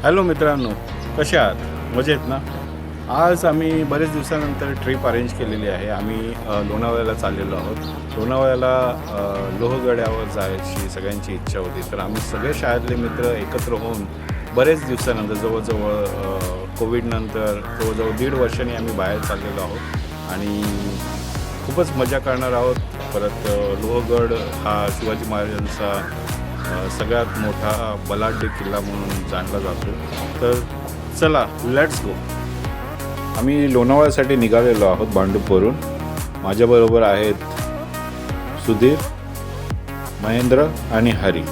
Hello मित्रांनो, कसे आहात? मजेत ना? आज आम्ही बरेच दिवसानंतर ट्रिप अरेंज केलेली आहे. आम्ही लोणावळ्याला चाललेलो आहोत. लोणावळ्याला लोहगडावर जायची सगळ्यांची इच्छा होती. तर आम्ही सगळे शाळेतले मित्र एकत्र होऊन बरेच दिवसानंतर जवळजवळ कोविडनंतर जवळजवळ 1.5 वर्षांनी आम्ही बाहेर चाललेलो आहोत आणि खूपच मजा करणार आहोत. परत लोहगड हा शिवाजी महाराजांचा सगळ्यात मोठा बलाढ्य किल्ला म्हणून जाणला जातो. तर चला, लेट्स गो. आम्ही लोणावळ्यासाठी निघालेलो आहोत भांडूपवरून. माझ्याबरोबर आहेत सुधीर, महेंद्र आणि हरी.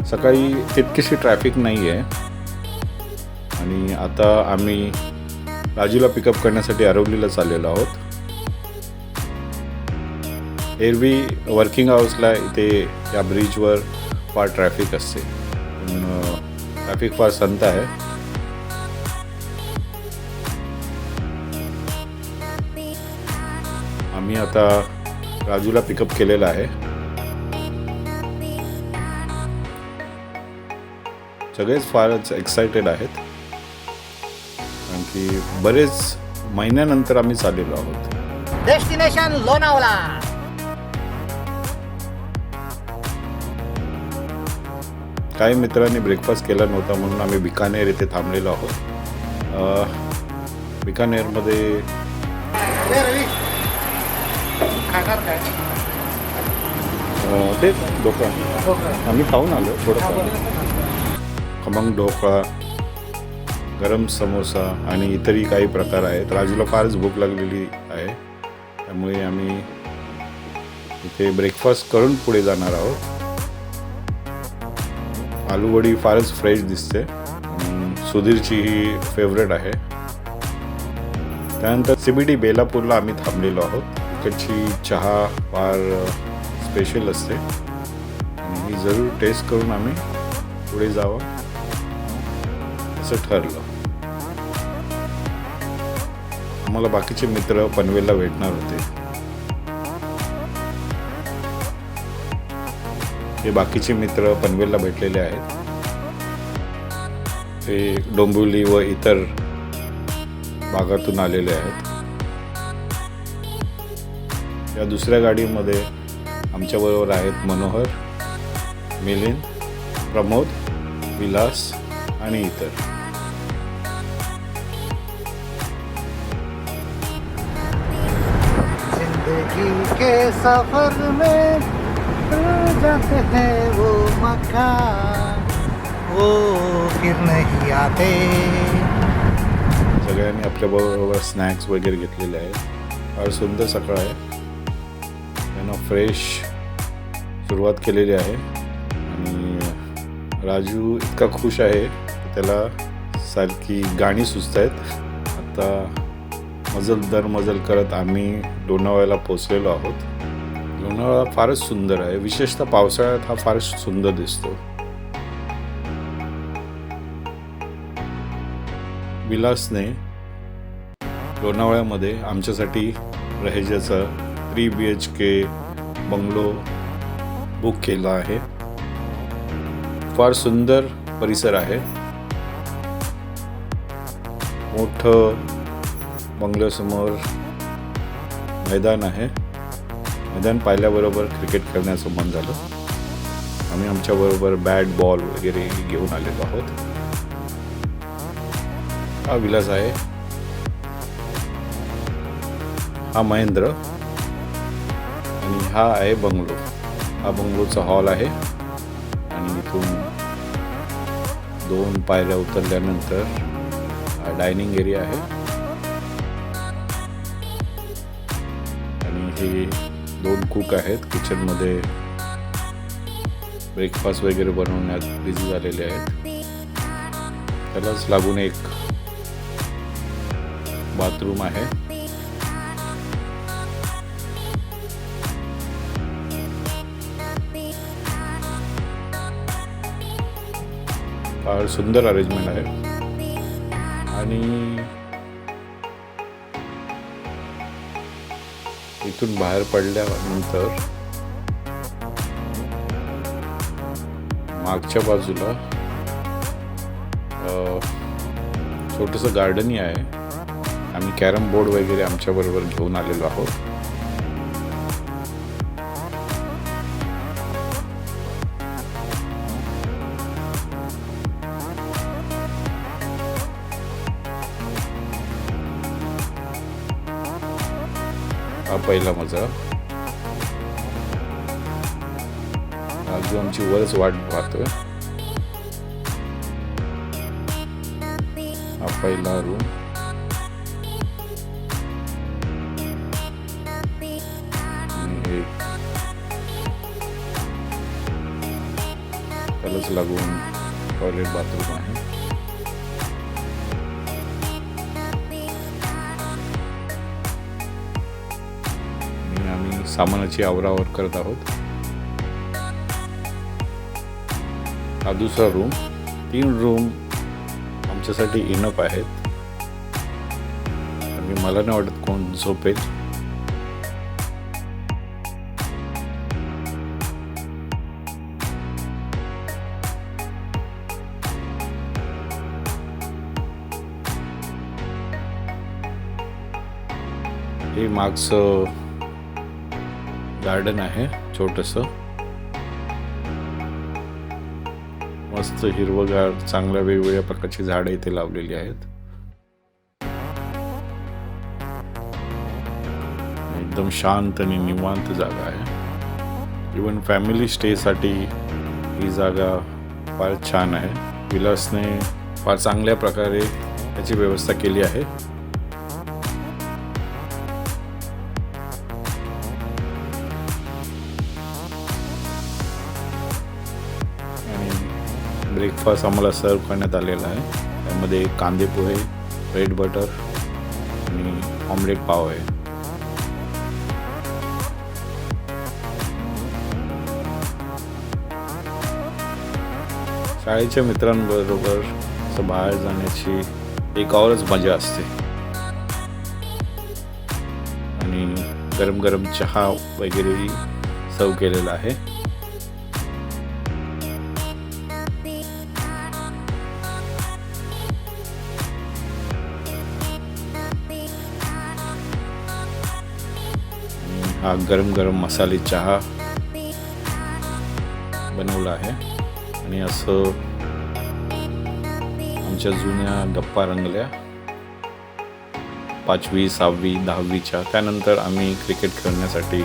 सकाळी तितकीशी ट्रॅफिक नाही आहे आणि आता आम्ही राजूला पिकअप करण्यासाठी आरवलीला चाललेलो आहोत. एरवी वर्किंग आवर्सला इथे या ब्रिजवर फार ट्रॅफिक असते, पण ट्रॅफिक फार संत आहे. आम्ही आता राजूला पिकअप केलेला आहे. सगळेच फारच एक्सायटेड आहेत कारण की बरेच महिन्यानंतर आम्ही चाललेलो आहोत. डेस्टिनेशन लोणावळा. काही मित्रांनी ब्रेकफास्ट केला नव्हता म्हणून आम्ही बिकानेर येथे थांबलेलो आहोत. बिकानेरमध्ये ते ढोकळा आम्ही खाऊन आलो. थोडंसं खमंग ढोकळा, गरम समोसा आणि इतरही काही प्रकार आहेत. राजूला फारच भूक लागलेली आहे, त्यामुळे आम्ही इथे ब्रेकफास्ट करून पुढे जाणार आहोत. आलूवडी फारच फ्रेश दिसते. सुधीरची ही फेवरेट आहे. त्यानंतर CBD बेलापूरला आम्ही थांबलेलो आहोत. इकडची चहा फार स्पेशल असते आणि ही जरूर टेस्ट करून आम्ही पुढे जावं असं ठरलं. आम्हाला बाकीचे मित्र पनवेलला भेटणार होते. हे बाकीचे मित्र पनवेलला भेटलेले आहेत. ते डोंबिवली व इतर भागातून आलेले आहेत. या दुसऱ्या गाडीमध्ये आमच्याबरोबर आहेत मनोहर, मिलिंद, प्रमोद, विलास आणि इतर. जिंदगी के सफर में जाते हैं वो मकान, वो फिर नहीं आते. सगळ्यांनी आपल्याबरोबर स्नॅक्स वगैरे घेतलेले आहेत. फार सुंदर सकाळ आहे. त्यानं फ्रेश सुरुवात केलेली आहे आणि राजू इतका खुश आहे की त्याला सारखी गाणी सुचत आहेत. आता मजल करत आम्ही लोणावळ्याला पोचलेलो आहोत. लोणावळा फारच सुंदर आहे. विशेषतः पावसाळ्यात हा फारच सुंदर दिसतो. विलासने लोणावळ्यामध्ये आमच्यासाठी रहेजाचा 3 BHK बंगलो बुक केला आहे. फार सुंदर परिसर आहे. मोठं बंगल्यासमोर मैदान आहे. मैदान पाहिल्याबरोबर क्रिकेट खेळण्याचं मन झालं. आम्ही आमच्याबरोबर बॅट बॉल वगैरे घेऊन आलेलो आहोत. हा विलास आहे. हा महेंद्र आणि हा आहे बंगलो. हा बंगलोचा हॉल आहे आणि इथून 2 पायऱ्या उतरल्यानंतर हा डायनिंग एरिया आहे आणि हे 2 कुक आहेत. किचनमध्ये ब्रेकफास्ट वगैरे बनवण्यात बिझी झालेले आहेत. त्यालाच लागून एक बाथरूम आहे. फार सुंदर अरेंजमेंट आहे आणि इथून बाहेर पडल्यानंतर मागच्या बाजूला छोटंसं गार्डनही आहे. आम्ही कॅरम बोर्ड वगैरे आमच्याबरोबर घेऊन आलेलो आहोत. हा पहिला मजा. राजू आमची वरच वाट पाहतोय. हा पहिला रूम. त्यालाच लागून टॉयलेट बाथरूम आहे. आणि आम्ही सामानाची आवरावर करत आहोत. हा दुसरा रूम. 3 रूम आमच्यासाठी इनफ आहेत आणि मला नाही वाटत कोण झोपेल. हे मागचं गार्डन आहे छोटंसं. मस्त हिरवगार, चांगल्या वेगवेगळ्या प्रकारची झाडं इथे लावलेली आहेत. एकदम शांत आणि निवांत जागा आहे. इवन फॅमिली स्टेसाठी ही जागा फार छान आहे. विलासने फार चांगल्या प्रकारे त्याची व्यवस्था केली आहे. ब्रेकफास्ट आम्हाला सर्व करण्यात आलेला आहे. त्यामध्ये कांदे पोहे, ब्रेड बटर आणि ऑमलेट पाव आहे. शाळेच्या मित्रांबरोबर असं बाहेर जाण्याची एक औरच मजा असते. आणि गरम गरम चहा वगैरेही सर्व केलेला आहे. हा गरम गरम मसाले चहा बनवला आहे. आणि असं आमच्या जुन्या गप्पा रंगल्या 5वी, 6वी, 10वीच्या. त्यानंतर आम्ही क्रिकेट खेळण्यासाठी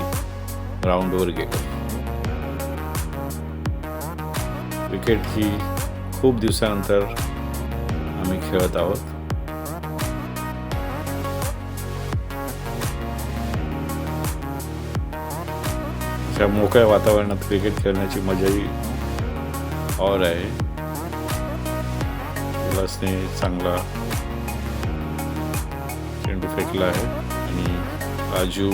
ग्राउंडवर गेलो. क्रिकेट ही खूप दिवसानंतर आम्ही खेळत आहोत. त्या मोकळ्या वातावरणात क्रिकेट खेळण्याची मजाही और आहे. विलासने चांगला चेंडू फेकला आहे आणि राजू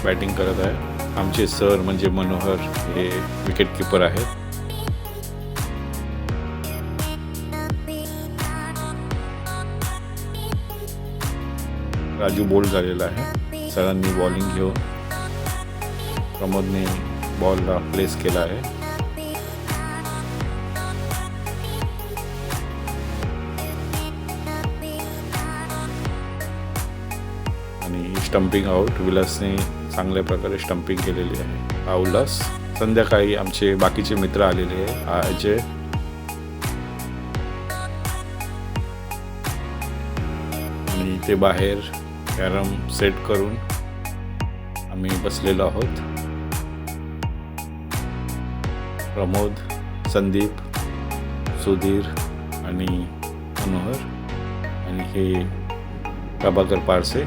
बॅटिंग करत आहे. आमचे सर म्हणजे मनोहर हे विकेट कीपर आहेत. राजू बोल्ड झालेला आहे. सरांनी बॉलिंग घेऊन प्रमोदने बॉलला प्लेस केला आहे. आणि स्टंपिंग आउट. विलासने चांगल्या प्रकारे स्टंपिंग केलेली आहे. हा उल्हास. संध्याकाळी आमचे बाकीचे मित्र आलेले आहे. हा अजय. आणि ते बाहेर कॅरम सेट करून आम्ही बसलेलो आहोत. प्रमोद, संदीप, सुधीर आणि मनोहर आणि हे प्रभाकर पारसे.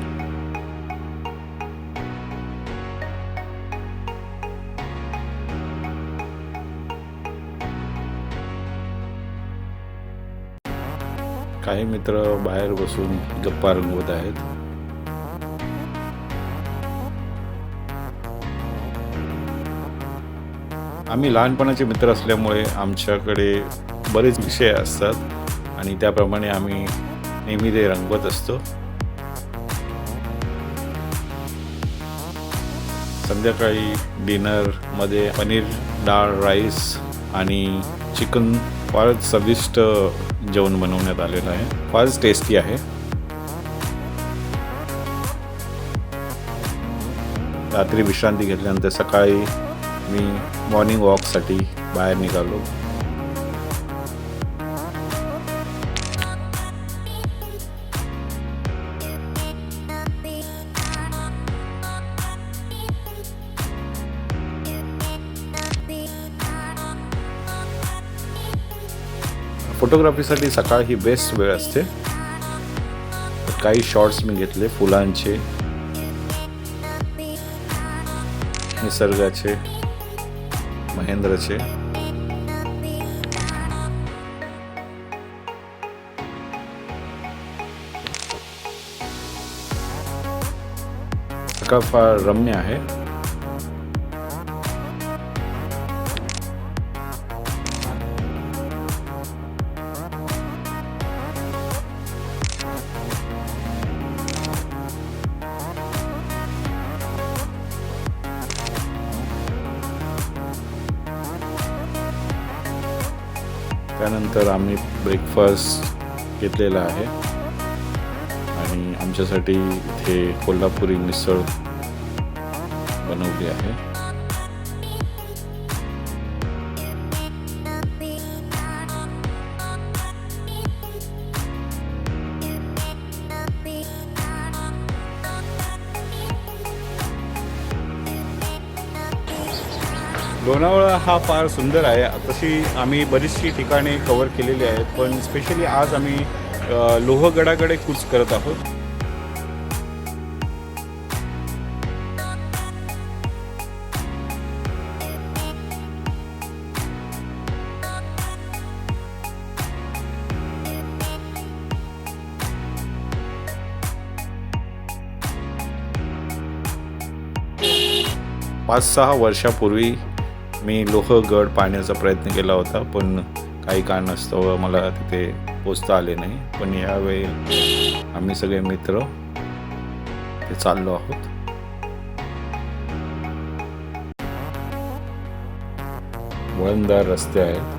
काही मित्र बाहेर बसून गप्पा रंगवत आहेत. आम्ही लहानपणाचे मित्र असल्यामुळे आमच्याकडे बरेच विषय असतात आणि त्याप्रमाणे आम्ही नेहमी ते रंगवत असतो. संध्याकाळी डिनरमध्ये पनीर डाळ राईस आणि चिकन फारच चविष्ट जेवण बनवण्यात आलेलं आहे, फारच टेस्टी आहे. रात्री विश्रांती घेतल्यानंतर सकाळी मी मॉर्निंग वॉकसाठी बाहेर निघालो. फोटोग्राफीसाठी सकाळ ही बेस्ट वेळ असते. काही शॉट्स मी घेतले फुलांचे, निसर्गाचे, महेंद्रचे. सकाळ फार रम्य आहे. त्यानंतर आम्ही ब्रेकफास्ट घेतलेला आहे आणि आमच्यासाठी इथे कोल्हापुरी मिसळ बनवली आहे. लोणावळा हा फार सुंदर आहे. तशी आम्ही बरीचशी ठिकाणे कव्हर केलेली आहेत, पण स्पेशली आज आम्ही लोहगडाकडे कूच करत आहोत. पाच 6 वर्षापूर्वी मी लोहगड पाहण्याचा प्रयत्न केला होता, पण काही कारणास्तव मला तिथे पोचता आले नाही. पण यावेळी आम्ही सगळे मित्र ते चाललो आहोत. वळणदार रस्ते आहेत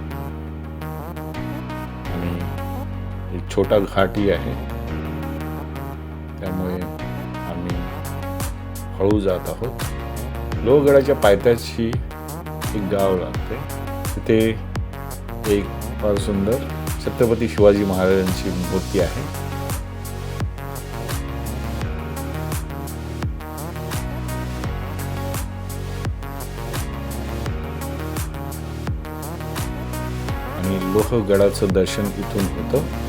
आणि एक छोटा घाटही आहे, त्यामुळे आम्ही हळू जात आहोत. लोहगडाच्या पायथ्याशी एक गाव लागते. तिथे एक फार सुंदर छत्रपती शिवाजी महाराजांची मूर्ती आहे. आणि लोहगडाचं दर्शन इथून होतं.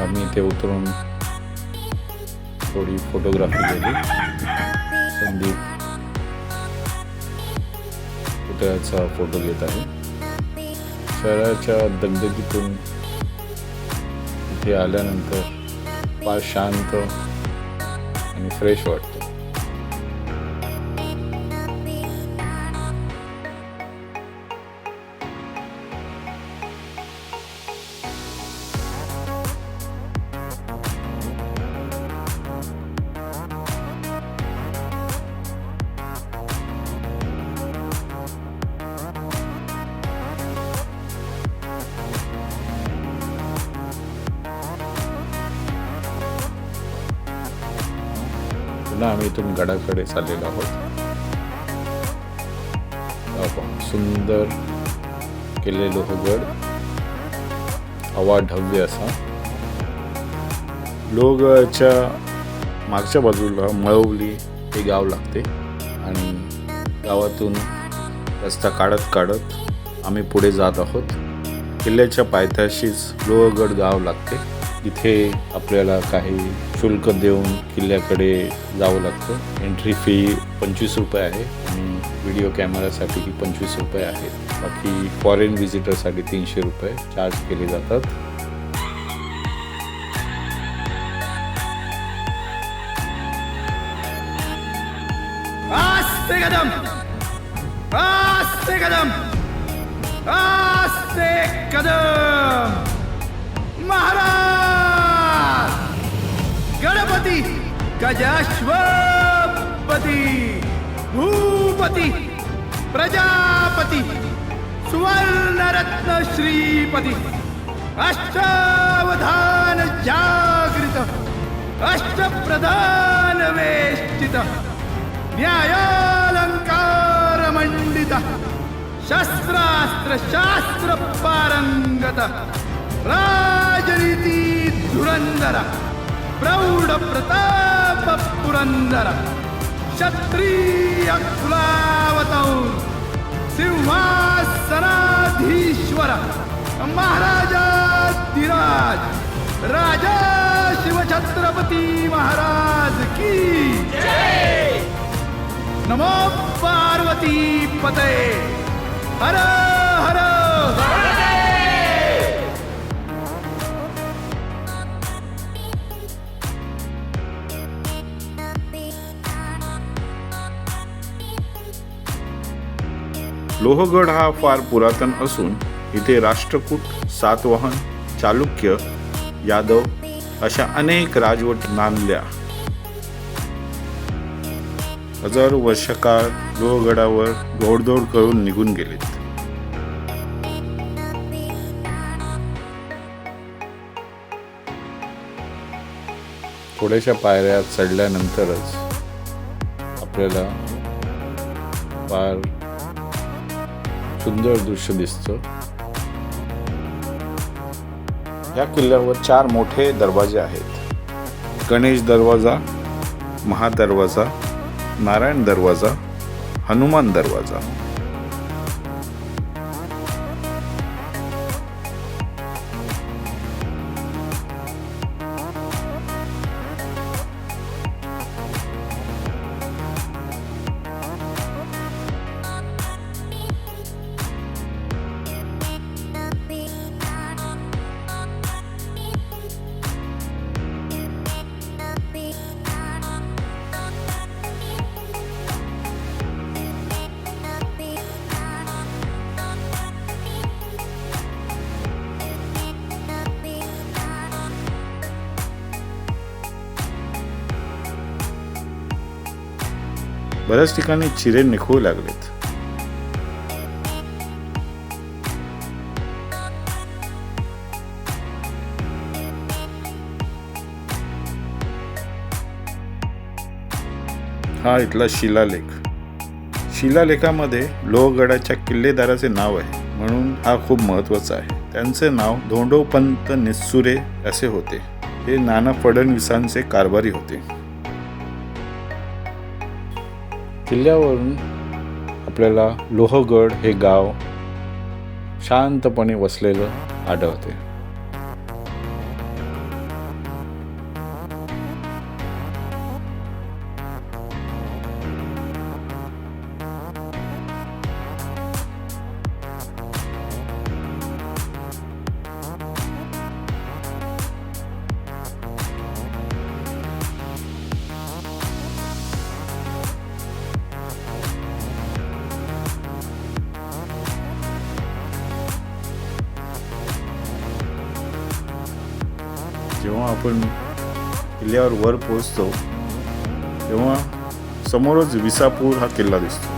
आम्ही इथे उतरून थोडी फोटोग्राफी केली. संदीप पुतळ्याचा फोटो घेत आहे. शहराच्या दगदगीतून इथे आल्यानंतर फार शांत आणि फ्रेश वाटतं. पुन्हा आम्ही इथून गडाकडे चाललेलो आहोत. सुंदर केलेले लोहगड, अवाढव्य असा. लोहगडच्या मागच्या बाजूला मळवली हे गाव लागते आणि गावातून रस्ता काढत काढत आम्ही पुढे जात आहोत. किल्ल्याच्या पायथ्याशीच लोहगड गाव लागते. इथे आपल्याला काही शुल्क देऊन किल्ल्याकडे जावं लागतं. एंट्री फी 25 रुपये आहे आणि व्हिडिओ कॅमेरासाठी 25 रुपये आहेत. बाकी फॉरेन व्हिजिटरसाठी 300 रुपये चार्ज केले जातात. आस्ते कदम, आस्ते कदम, आस्ते कदम. महाराज. गणपती गजाश्वपती भूपती प्रजापती सुवर्णरत्न श्रीपती अष्टावधान जागृत अष्टप्रधान वेष्टित न्यायालंकार मंडित शस्त्रास्त्र शास्त्र पारंगत राजनीती धुरंधर प्रौढ प्रताप पुरंदर क्षत्रिय कुलावतौ सिंहासनाधीश्वर महाराजाधिराज राजा शिवछत्रपती महाराज की जय. नमो पार्वती पते हर हर. लोहगड हा फार पुरातन असून इथे राष्ट्रकूट, सातवाहन, चालुक्य, यादव अशा अनेक राजवट नांदल्या. हजारो वर्षकाळ लोहगडावर घोडदौड करून निघून गेलेत. थोड्याशा पायऱ्या चढल्यानंतरच आपल्याला फार सुंदर दृश्य दिसतं. या किल्ल्यावर 4 मोठे दरवाजे आहेत. गणेश दरवाजा, महादरवाजा, नारायण दरवाजा, हनुमान दरवाजा. बऱ्याच ठिकाणी चिरे निखळू लागलेत. हा इथला शिलालेख. शिलालेखामध्ये लोहगडाच्या किल्लेदाराचे नाव आहे, म्हणून हा खूप महत्वाचा आहे. त्यांचे नाव धोंडोपंत निस्सुरे असे होते. हे नाना फडणवीसांचे कारभारी होते. किल्ल्यावरून आपल्याला लोहगड हे गाव शांतपणे वसलेलं आढळते. जेव्हा आपण किल्ल्यावर वर पोहोचतो तेव्हा समोरच विसापूर हा किल्ला दिसतो.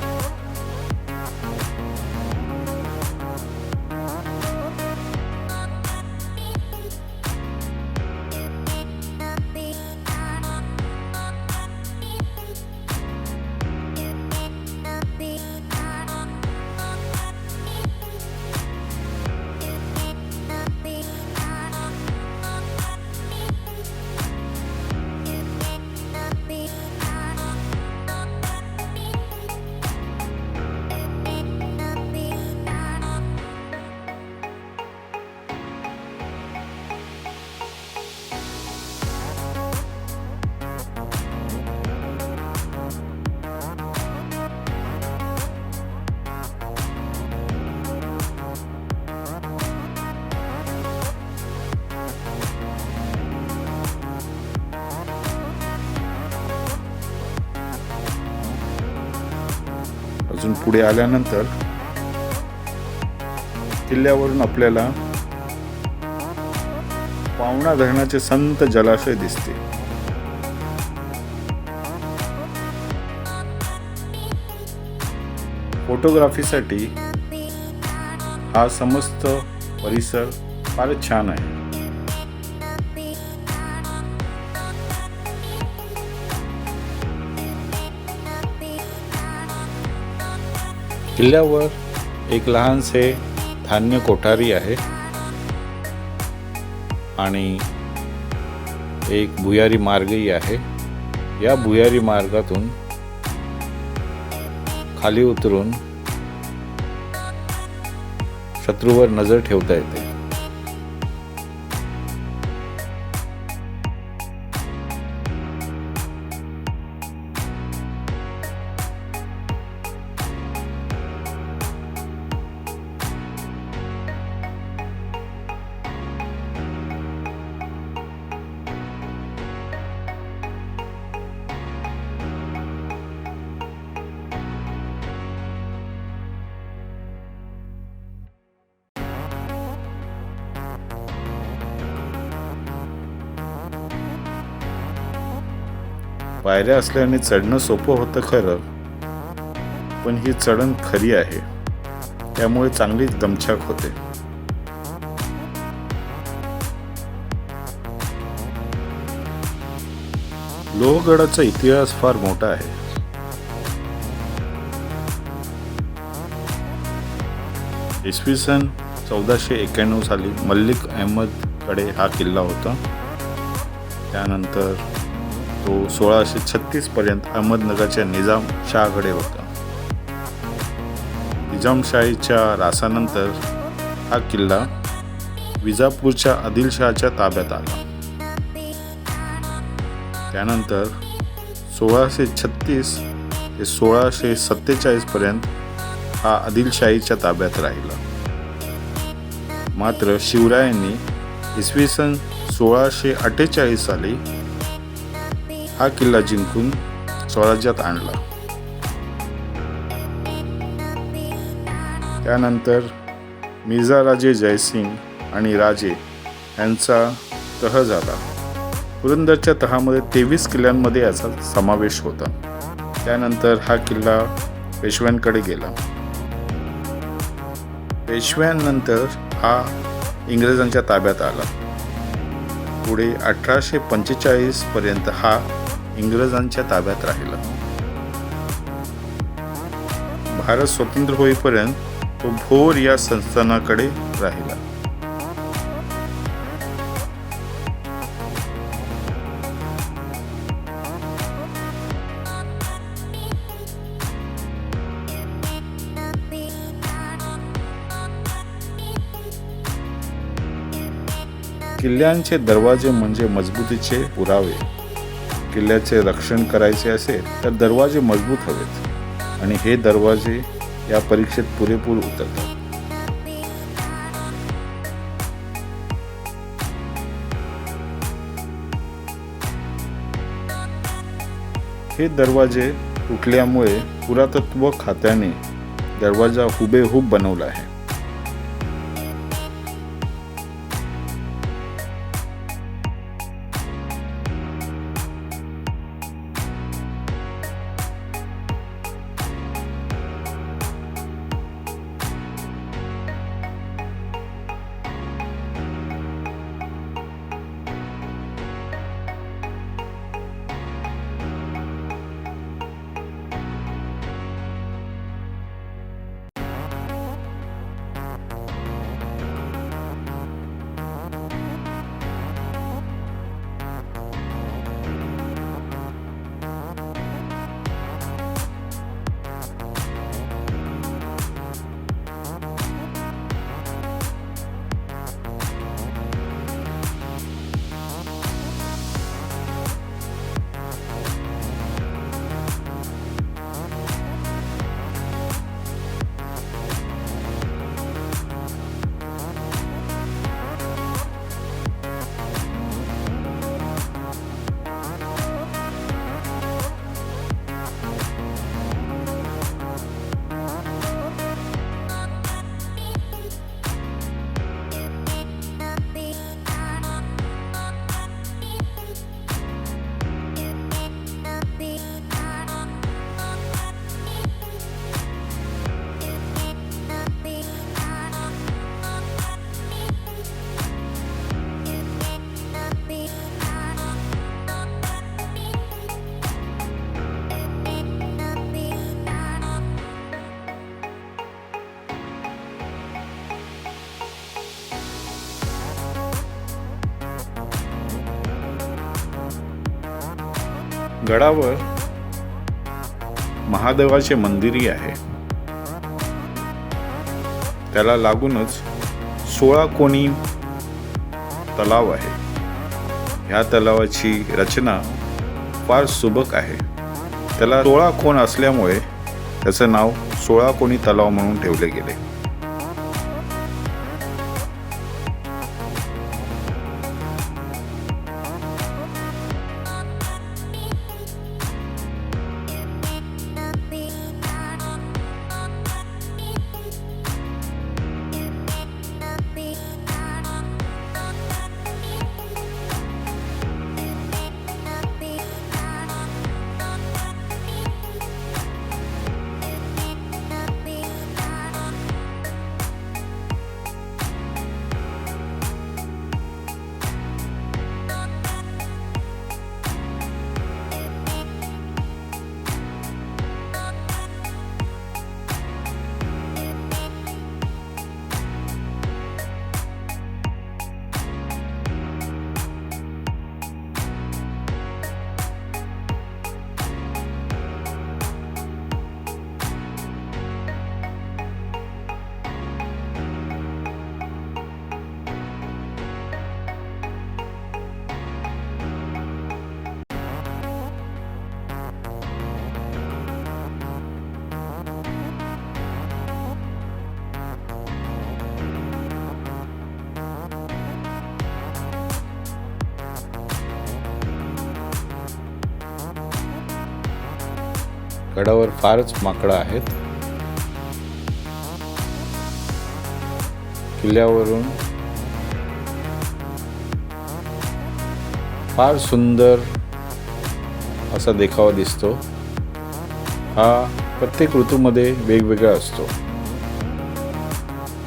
अजून पुढे आल्यानंतर किल्ल्यावरून आपल्याला पावणा धरणाचे संत जलाशय दिसते. फोटोग्राफीसाठी हा समस्त परिसर फारच छान आहे. किल्ल्यावर एक लहानसे धान्य कोठारी आहे आणि एक भुयारी मार्गही आहे. या भुयारी मार्गातून खाली उतरून शत्रूवर नजर ठेवता येते. पायऱ्या असल्याने चढणं सोपं होतं खरं, पण ही चढण खरी आहे, त्यामुळे चांगलीच दमछाक होते. लोहगडाचा इतिहास फार मोठा आहे. इसवी सन 1491 साली मल्लिक अहमदकडे हा किल्ला होता. त्यानंतर तो 1636 पर्यंत अहमदनगरच्या निजामशाहकडे होता. निजामशाहीच्या रासानंतर हा किल्ला विजापूरच्या आदिलशहाच्या ताब्यात आला. त्यानंतर 1636 ते 1647 पर्यंत हा आदिलशाहीच्या ताब्यात राहिला. मात्र शिवरायांनी इसवी सन 1648 साली हा किल्ला जिंकून स्वराज्यात आणला. त्यानंतर मिर्झा राजे जयसिंग आणि राजे यांचा तह झाला. पुरंदरच्या तहामध्ये 23 किल्ल्यांमध्ये याचा समावेश होता. त्यानंतर हा किल्ला पेशव्यांकडे गेला. पेशव्यांनंतर हा इंग्रजांच्या ताब्यात आला. पुढे 1845 पर्यंत हा इंग्रजांच्या ताब्यात राहिला. भारत स्वतंत्र होईपर्यंत तो भोर या संस्थानाकडे राहिला. किल्ल्यांचे दरवाजे म्हणजे मजबूतीचे पुरावे. किल्ल्याचे रक्षण करायचे असेल तर दरवाजे मजबूत हवेत आणि हे दरवाजे या परीक्षेत पुरेपूर उतरतात. हे दरवाजे तुटल्यामुळे पुरातत्व खात्याने दरवाजा हुबेहूब बनवला आहे. गडावर महादेवाचे मंदिरही आहे. त्याला लागूनच 16 कोनी तलाव आहे. ह्या तलावाची रचना फार सुबक आहे. त्याला 16 कोन असल्यामुळे त्याचं नाव 16 कोनी तलाव म्हणून ठेवले गेले. गडावर फारच माकडं आहेत. किल्ल्यावरून फार सुंदर असा देखावा दिसतो. हा प्रत्येक ऋतूमध्ये वेगवेगळा असतो.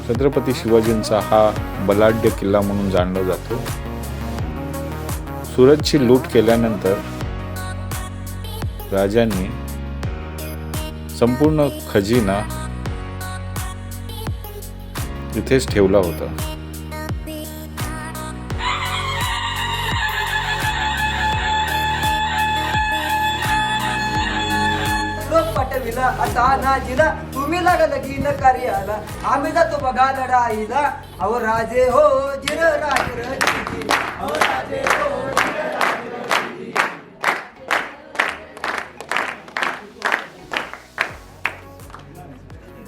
छत्रपती शिवाजींचा हा बलाढ्य किल्ला म्हणून जाणला जातो. सुरतची लूट केल्यानंतर राजांनी संपूर्ण खजिना इथेच ठेवला होता. पाठविला आता नाजीला तुम्ही लागा लगीन कार्याला आम्ही जातो बघा लढाईला. अहो राजे हो जिर राज रचिती, अहो राजे हो जिर राज रचिती.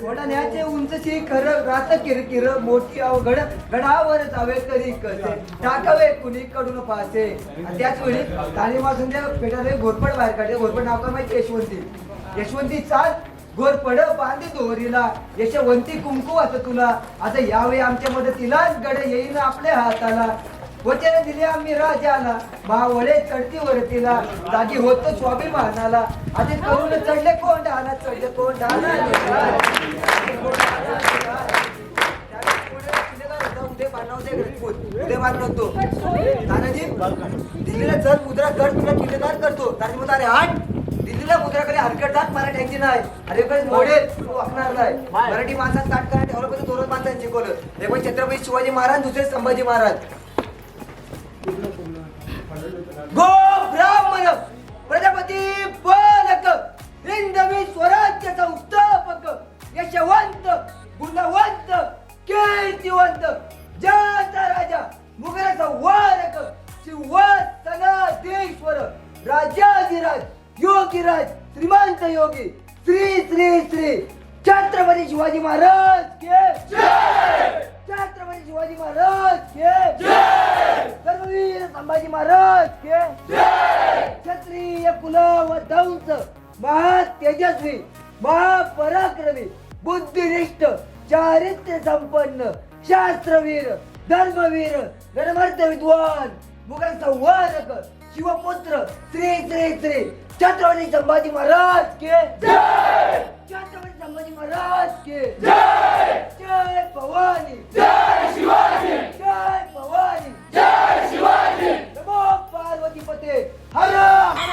घोडाण्याचे उंच शिखर रात किरकिर मोठी अवघड गडावर जावे तरी कसे टाकावे कुणीकडून फासे. आणि त्याच वेळी तालीमासून त्या पेटाला घोरपड बाहेर काढले. घोरपड नाव काय माहिती? यशवंती चाल घोरपड बांधी दोरीला यशवंती कुंकू आता तुला. आता यावेळी आमच्या मदतीलाच गड येईन आपल्या हाताला. वचन दिले आम्ही राजाला मावळे चढती वरतीला जागी होतो स्वाभिमानाला. आधी करून चढले कोंडाला चढले कोंडाला. उदय बांधतो तानाजी दिल्लीला जर मुद्रा कर तुला किल्लेदार करतो. तानाजी अरे आठ दिल्लीला मुद्राकडे हरकतदार मराठ्यांची नाही. अरे कडे मोडेल तू वाकणार नाही. मराठी माणसात ताट करा ठेवलं पाहिजे. दोन माणसांनी शिकवलं. एक म्हणजे छत्रपती शिवाजी महाराज, दुसरे संभाजी महाराज. गो ब्राह्मण प्रजापती पालक हिंदवी स्वराज्याचा उत्थापक यशवंत गुणवंत कीर्तिवंत जाता राजा मुघलाचा वारक सिंहासनाधीश्वर राजाधिराज योगीराज श्रीमंत योगी श्री श्री श्री छत्रपती शिवाजी महाराज के जय. छत्रपती शिवाजी महाराज के जय. सर्ववीर संभाजी महाराज के जय. क्षत्रिय कुलवंश महातेजस्वी महापराक्रमी बुद्धिनिष्ठ चारित्र्य संपन्न शास्त्रवीर धर्मवीर गणमर्द विद्वान मुघल संवारक शिवपुत्र श्री श्री श्री छत्रपती संभाजी महाराज के जय. छत्रपती संभाजी महाराज के जय. जय भवानी जय शिवाजी जय भवानी जय शिवाजी. नमो पार्वती पते हर हर.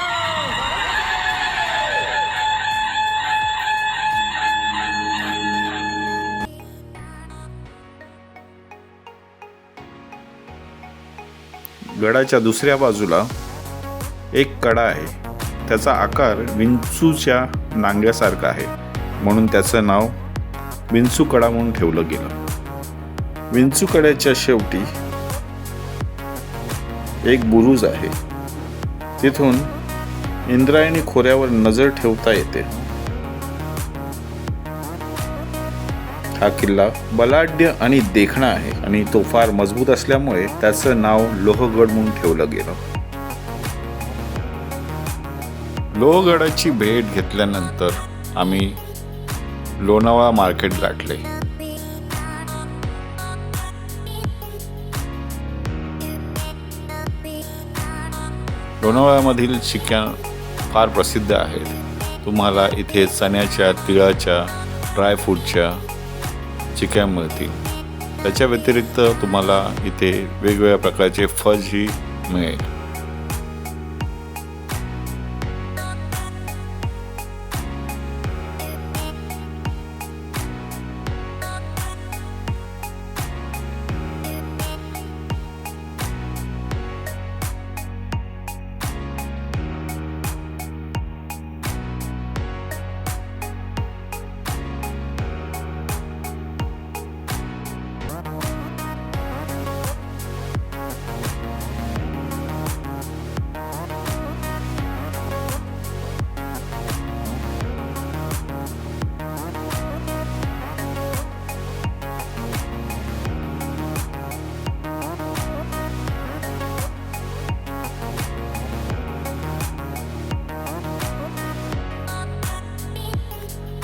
गडाच्या दुसऱ्या बाजूला एक कडा आहे. त्याचा आकार विंचूच्या नांग्यासारखा आहे, म्हणून त्याचं नाव विंचूकडा म्हणून ठेवलं गेलं. विंचूकड्याच्या शेवटी एक बुरुज आहे. तिथून इंद्रायणी खोऱ्यावर नजर ठेवता येते. हा किल्ला बलाढ्य आणि देखणा आहे आणि तो फार मजबूत असल्यामुळे त्याचं नाव लोहगड म्हणून ठेवलं गेलं. लोहगडाची भेट घेतल्यानंतर आम्ही लोणावळा मार्केट गाठले. लोणावळ्यामधील चिक्या फार प्रसिद्ध आहेत. तुम्हाला इथे चण्याच्या, तिळाच्या, ड्रायफ्रूटच्या चिक्या मिळतील. त्याच्या व्यतिरिक्त तुम्हाला इथे वेगवेगळ्या प्रकारचे फजही मिळेल.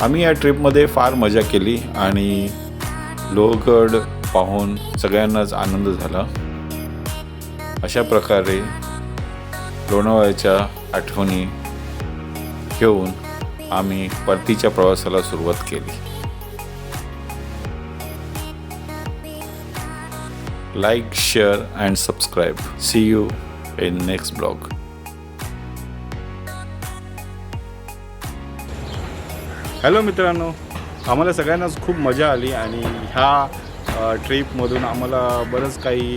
आम्ही या ट्रिपमध्ये फार मजा केली आणि लोहगड पाहून सगळ्यांनाच आनंद झाला. अशा प्रकारे लोणावळ्याच्या आठवणी घेऊन आम्ही परतीच्या प्रवासाला सुरुवात केली. Like, share and subscribe. See you in next blog. Hello मित्रांनो, आम्हाला सगळ्यांनाच खूप मजा आली आणि ह्या ट्रिपमधून आम्हाला बरंच काही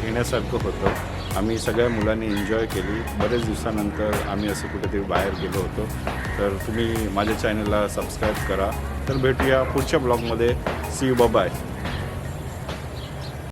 घेण्यासारखं होतं. आम्ही सगळ्या मुलांनी एन्जॉय केली. बरेच दिवसानंतर आम्ही असं कुठेतरी बाहेर गेलो होतो. तर तुम्ही माझ्या चॅनलला सबस्क्राईब करा. तर भेटूया पुढच्या ब्लॉगमध्ये. See you, bye.